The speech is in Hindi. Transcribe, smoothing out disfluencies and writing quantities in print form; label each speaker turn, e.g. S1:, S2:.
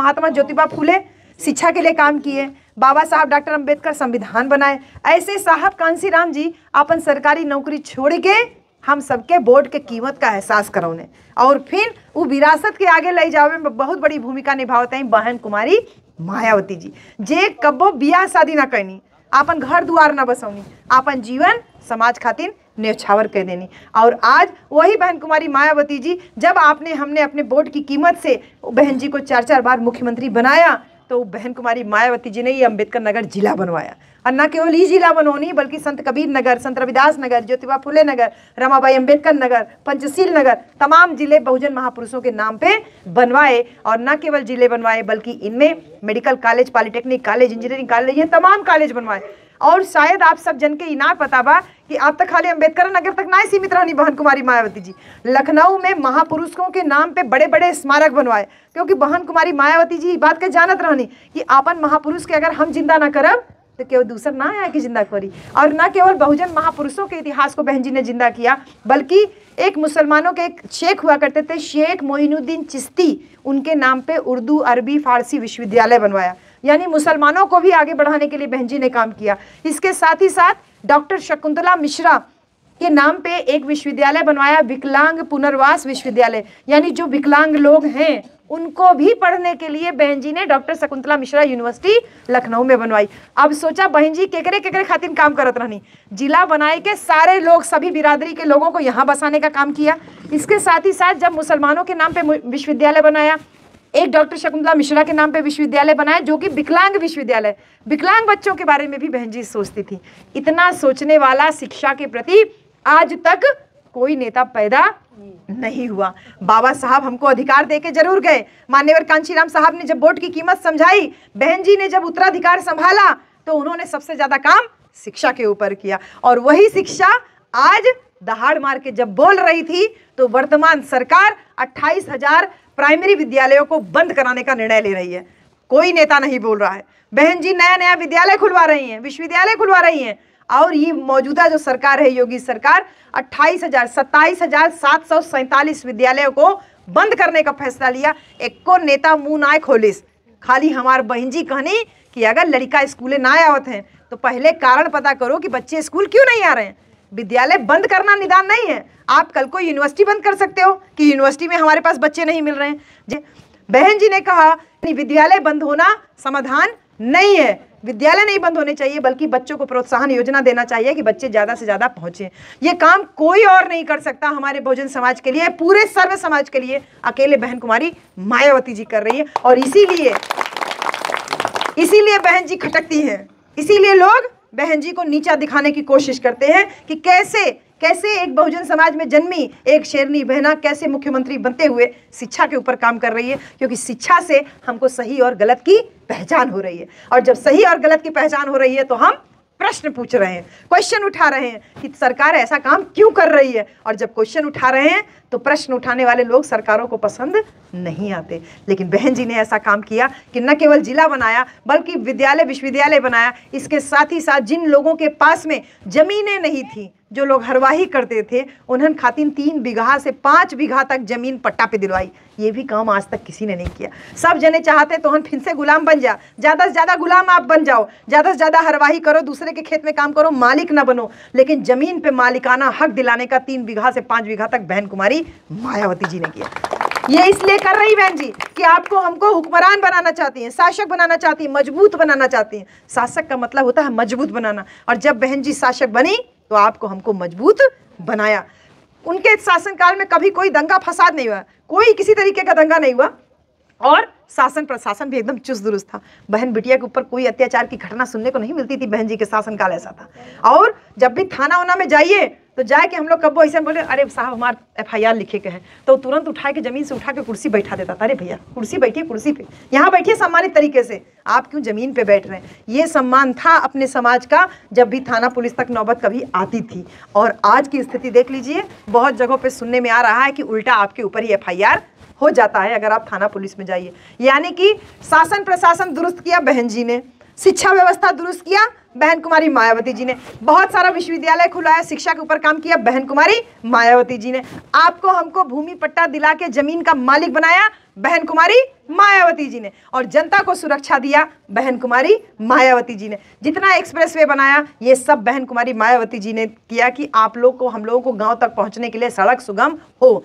S1: महात्मा ज्योतिबा फूले शिक्षा के लिए काम किए, बाबा साहब डॉक्टर अंबेडकर संविधान बनाए। ऐसे साहब कांसीराम जी अपन सरकारी नौकरी छोड़ के हम सबके वोट के कीमत का एहसास करौने और फिर वो विरासत के आगे ले जावे में बहुत बड़ी भूमिका निभावते हैं बहन कुमारी मायावती जी, जे कब्बो बियाह शादी ना करनी, आपन घर दुआर ना बसौनी, आपन जीवन समाज खातिर न्यौछावर कर देनी। और आज वही बहन कुमारी मायावती जी, जब हमने अपने वोट की कीमत से बहन जी को 4-4 बार मुख्यमंत्री बनाया, तो बहन कुमारी मायावती जी ने ये अम्बेडकर नगर जिला बनवाया। और न केवल ये जिला बनवानी बल्कि संत कबीर नगर, संत रविदास नगर, ज्योतिबा फुले नगर, रमाबाई अम्बेडकर नगर, पंचशील नगर, तमाम जिले बहुजन महापुरुषों के नाम पे बनवाए। और न केवल जिले बनवाए बल्कि इनमें medical college, polytechnic college, engineering college, ये तमाम कॉलेज बनवाए। और शायद आप सब जन के इना पता बा कि आप तक खाली अम्बेडकर नगर तक ना सीमित रहनी बहन कुमारी मायावती जी, लखनऊ में महापुरुषों के नाम पे बड़े बड़े स्मारक बनवाए, क्योंकि बहन कुमारी मायावती जी बात के जानत रहनी कि आपन महापुरुष के अगर हम जिंदा ना करब तो केवल दूसर ना आया कि जिंदा करी। और ना केवल बहुजन महापुरुषों के इतिहास को बहन जी ने जिंदा किया, बल्कि एक मुसलमानों के एक शेख हुआ करते थे, शेख मोइनुद्दीन चिश्ती, उनके नाम पे उर्दू, अरबी, फारसी विश्वविद्यालय बनवाया। यानी मुसलमानों को भी आगे बढ़ाने के लिए बहन जी ने काम किया। इसके साथ ही साथ डॉक्टर शकुंतला मिश्रा के नाम पे एक विश्वविद्यालय बनवाया, विकलांग पुनर्वास विश्वविद्यालय, यानी जो विकलांग लोग हैं उनको भी पढ़ने के लिए बहन जी ने डॉक्टर शकुंतला मिश्रा यूनिवर्सिटी लखनऊ में बनवाई। अब सोचा बहन जी केकरे खातिर काम करत रहनी, जिला बनाए के सारे लोग, सभी बिरादरी के लोगों को यहाँ बसाने का काम किया। इसके साथ ही साथ जब मुसलमानों के नाम पे विश्वविद्यालय बनाया, एक डॉक्टर शकुंतला मिश्रा के नाम पे विश्वविद्यालय बनाया जो कि विकलांग विश्वविद्यालय, विकलांग बच्चों के बारे में भी बहन जी सोचती थी। इतना सोचने वाला शिक्षा के प्रति आज तक कोई नेता पैदा नहीं हुआ। बाबा साहब हमको अधिकार देके जरूर गए, मान्यवर कांशीराम साहब ने जब वोट की कीमत समझाई, बहन जी ने जब उत्तराधिकार संभाला, तो उन्होंने सबसे ज्यादा काम शिक्षा के ऊपर किया। और वही शिक्षा आज दहाड़ मार के जब बोल रही थी, तो वर्तमान सरकार 28,000 प्राइमरी विद्यालयों को बंद कराने का निर्णय ले रही है। कोई नेता नहीं बोल रहा है, बहन जी नया नया विद्यालय खुलवा रही हैं, विश्वविद्यालय खुलवा रही हैं। और ये मौजूदा जो सरकार है, योगी सरकार, 27,747 विद्यालयों को बंद करने का फैसला लिया। एको नेता मुंह ना खोलिस, खाली हमार बहन जी कहनी कि अगर लड़का स्कूले ना आवत हैं तो पहले कारण पता करो कि बच्चे स्कूल क्यों नहीं आ रहे हैं। विद्यालय बंद करना निदान नहीं है, आप कल को यूनिवर्सिटी बंद कर सकते हो कि यूनिवर्सिटी में हमारे पास बच्चे नहीं मिल रहे हैं। बहन जी ने कहा विद्यालय बंद होना समाधान नहीं है, विद्यालय नहीं बंद होने चाहिए, बल्कि बच्चों को प्रोत्साहन योजना देना चाहिए कि बच्चे ज़्यादा से ज़्यादा पहुँचे। ये काम कोई और नहीं कर सकता हमारे बहुजन समाज के लिए, पूरे सर्व समाज के लिए अकेले बहन कुमारी मायावती जी कर रही है। और इसीलिए बहन जी खटकती हैं, इसीलिए लोग बहन जी को नीचा दिखाने की कोशिश करते हैं कि कैसे एक बहुजन समाज में जन्मी एक शेरनी बहना कैसे मुख्यमंत्री बनते हुए शिक्षा के ऊपर काम कर रही है, क्योंकि शिक्षा से हमको सही और गलत की पहचान हो रही है। और जब सही और गलत की पहचान हो रही है तो हम प्रश्न पूछ रहे हैं, क्वेश्चन उठा रहे हैं कि सरकार ऐसा काम क्यों कर रही है। और जब क्वेश्चन उठा रहे हैं तो प्रश्न उठाने वाले लोग सरकारों को पसंद नहीं आते। लेकिन बहन जी ने ऐसा काम किया कि न केवल जिला बनाया बल्कि विद्यालय, विश्वविद्यालय बनाया। इसके साथ ही साथ जिन लोगों के पास में जमीनें नहीं थी, जो लोग हरवाही करते थे, उन्हें खातिन 3 बीघा से 5 बीघा तक जमीन पट्टा पे दिलवाई। ये भी काम आज तक किसी ने नहीं किया। सब जने चाहते तो हम फिर से गुलाम बन जा, ज़्यादा से ज़्यादा गुलाम आप बन जाओ, ज़्यादा से ज़्यादा हरवाही करो, दूसरे के खेत में काम करो, मालिक ना बनो। लेकिन जमीन पे मालिकाना हक दिलाने का 3 बीघा से 5 बीघा तक बहन कुमारी मायावती जी ने किया। ये इसलिए कर रही बहन जी कि आपको हमको हुक्मरान बनाना चाहती हैं, शासक बनाना चाहती हैं, मजबूत बनाना चाहती हैं। शासक का मतलब होता है मजबूत बनाना, और जब बहन जी शासक बनी तो आपको हमको मजबूत बनाया। उनके शासनकाल में कभी कोई दंगा फसाद नहीं हुआ, कोई किसी तरीके का दंगा नहीं हुआ, और शासन प्रशासन भी एकदम चुस्त दुरुस्त था। बहन बिटिया के ऊपर कोई अत्याचार की घटना सुनने को नहीं मिलती थी। बहन जी के शासनकाल ऐसा था। और जब भी थाना वाना में जाइए तो जाए कि हम लोग कब ऐसे बोले, अरे साहब हमारा FIR लिखे के हैं, तो तुरंत उठा के जमीन से उठा के कुर्सी बैठा देता था। अरे भैया कुर्सी बैठिए, कुर्सी पे यहाँ बैठिए सम्मानित तरीके से, आप क्यों जमीन पे बैठ रहे हैं। ये सम्मान था अपने समाज का जब भी थाना पुलिस तक नौबत कभी आती थी। और आज की स्थिति देख लीजिए, बहुत जगहों पे सुनने में आ रहा है कि उल्टा आपके ऊपर ही FIR हो जाता है अगर आप थाना पुलिस में जाइए। यानी कि शासन प्रशासन दुरुस्त किया बहन जी ने, शिक्षा व्यवस्था दुरुस्त किया, बहन कुमारी मायावती जी ने। बहुत सारा विश्वविद्यालय खुलाया, शिक्षा के ऊपर काम किया, बहन कुमारी मायावती जी ने। आपको हमको भूमि पट्टा दिला के जमीन का मालिक बनाया, बहन कुमारी मायावती जी ने। और जनता को सुरक्षा दिया, बहन कुमारी मायावती जी ने। जितना एक्सप्रेसवे बनाया, ये सब बहन कुमारी मायावती जी ने किया कि आप लोग को, हम लोगों को गांव तक पहुंचने के लिए सड़क सुगम हो।